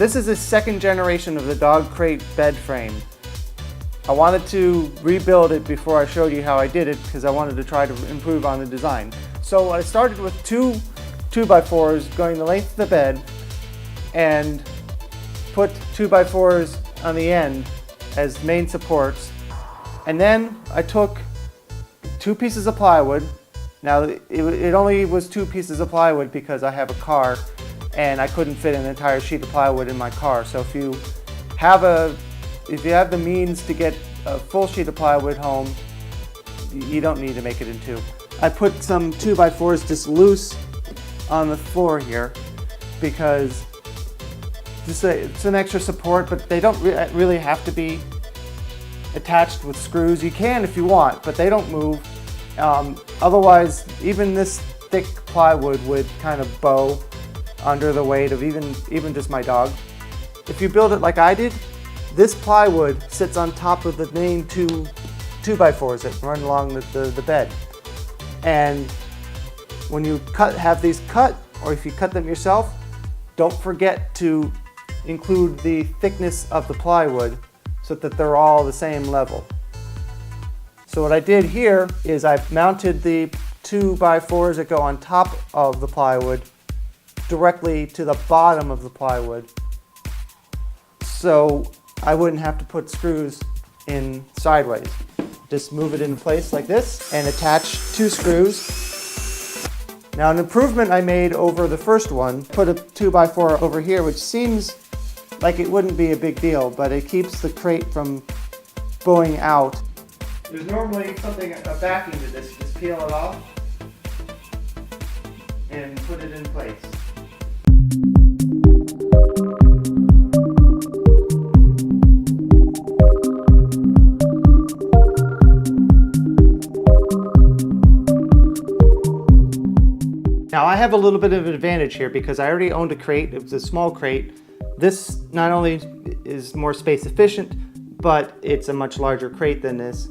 This is the second generation of the dog crate bed frame. I wanted to rebuild it before I showed you how I did it because I wanted to try to improve on the design. So I started with two 2x4s going the length of the bed and put 2x4s on the end as main supports. And then I took 2 pieces of plywood. Now it only was 2 pieces of plywood because I have a car and I couldn't fit an entire sheet of plywood in my car. So if you have the means to get a full sheet of plywood home, you don't need to make it in 2. I put some 2x4s just loose on the floor here because it's an extra support, but they don't really have to be attached with screws. You can if you want, but they don't move. Otherwise, even this thick plywood would kind of bow under the weight of even just my dog. If you build it like I did, this plywood sits on top of the main 2x4s that run along the bed. And when you have these cut, or if you cut them yourself, don't forget to include the thickness of the plywood so that they're all the same level. So what I did here is I've mounted the 2x4s that go on top of the plywood directly to the bottom of the plywood, so I wouldn't have to put screws in sideways. Just move it into place like this and attach 2 screws. Now an improvement I made over the first one, put a 2x4 over here, which seems like it wouldn't be a big deal, but it keeps the crate from bowing out. There's normally a backing to this. Just peel it off and put it in place. Now I have a little bit of an advantage here because I already owned a crate. It was a small crate. This not only is more space efficient, but it's a much larger crate than this.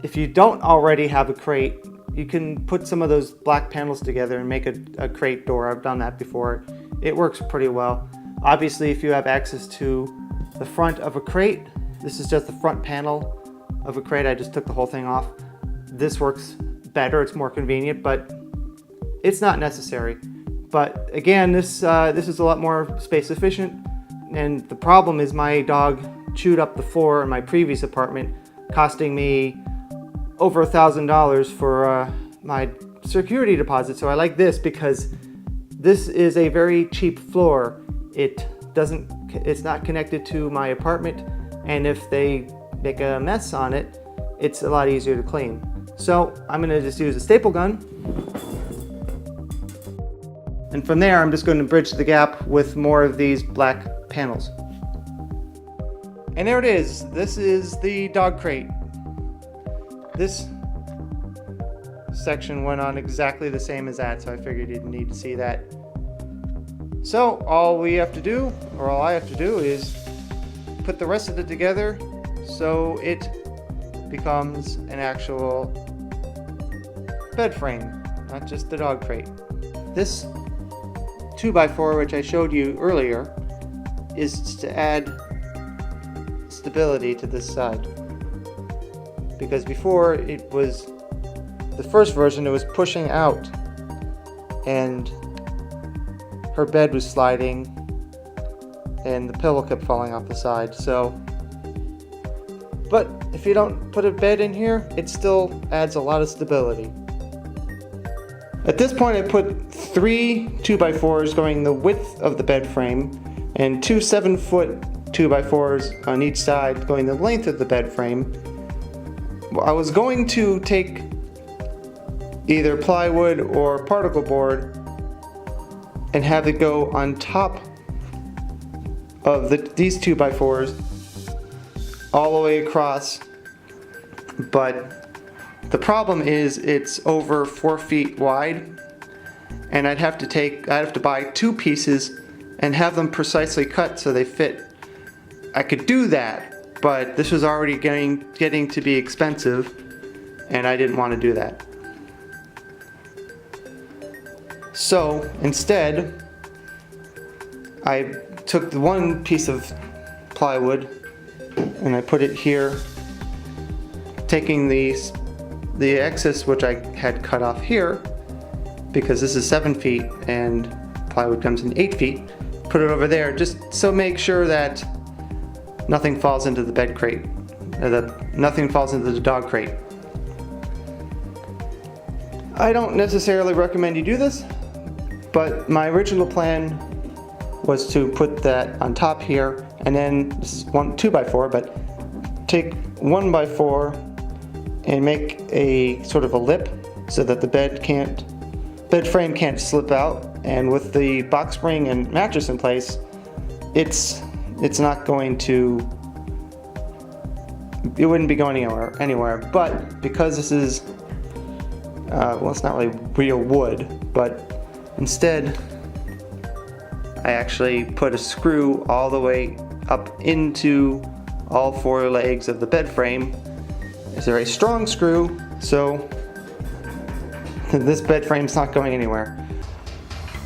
If you don't already have a crate, you can put some of those black panels together and make a crate door. I've done that before. It works pretty well. Obviously, if you have access to the front of a crate, this is just the front panel of a crate. I just took the whole thing off. This works better, it's more convenient, but it's not necessary. But again, this is a lot more space efficient, and the problem is my dog chewed up the floor in my previous apartment, costing me over $1,000 for my security deposit. So I like this because this is a very cheap floor. It's not connected to my apartment, and if they make a mess on it, it's a lot easier to clean. So I'm gonna just use a staple gun. And from there, I'm just going to bridge the gap with more of these black panels. And there it is. This is the dog crate. This section went on exactly the same as that, so I figured you'd need to see that. So all I have to do is put the rest of it together so it becomes an actual bed frame, not just the dog crate. This 2x4, which I showed you earlier, is to add stability to this side. Because before it was, the first version, it was pushing out and her bed was sliding and the pillow kept falling off the side. So, but if you don't put a bed in here, it still adds a lot of stability. At this point, I put 3 2x4s going the width of the bed frame and 2 7-foot 2x4s on each side going the length of the bed frame. I was going to take either plywood or particle board and have it go on top of these 2x4s all the way across, but the problem is it's over 4 feet wide, and I'd have to buy 2 pieces and have them precisely cut so they fit. I could do that, but this was already getting to be expensive, and I didn't want to do that. So instead, I took the one piece of plywood and I put it here, taking the excess which I had cut off here, because this is 7 feet and plywood comes in 8 feet, put it over there just so make sure that nothing falls into the bed crate, nothing falls into the dog crate. I don't necessarily recommend you do this, but my original plan was to put that on top here, and then this is 2x4, but take 1x4 and make a sort of a lip so that the bed frame can't slip out, and with the box spring and mattress in place, it's not going to, it wouldn't be going anywhere. But because this is well, it's not really real wood, but instead I actually put a screw all the way up into all 4 legs of the bed frame. It's a very strong screw, so this bed frame's not going anywhere.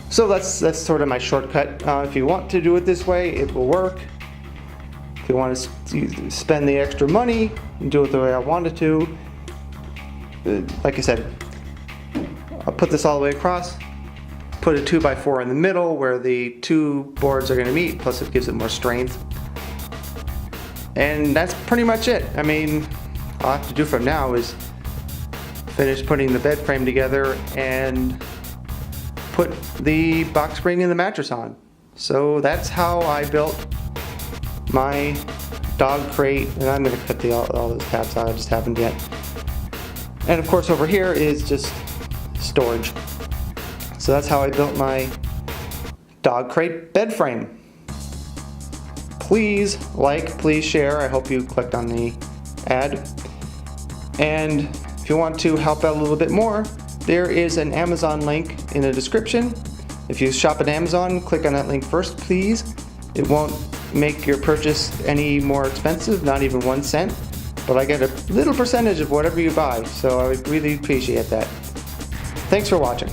So that's sort of my shortcut. If you want to do it this way, it will work. If you want to spend the extra money and do it the way I wanted to, like I said, I'll put this all the way across, put a 2x4 in the middle where the 2 boards are going to meet, plus it gives it more strength. And that's pretty much it. I mean, all I have to do from now is finish putting the bed frame together and put the box spring and the mattress on. So that's how I built my dog crate, and I'm going to cut all those tabs out, I just haven't yet. And of course over here is just storage. So that's how I built my dog crate bed frame. Please like, please share. I hope you clicked on the ad. And if you want to help out a little bit more, there is an Amazon link in the description. If you shop at Amazon, click on that link first, please. It won't make your purchase any more expensive, not even 1 cent, but I get a little percentage of whatever you buy, so I would really appreciate that. Thanks for watching.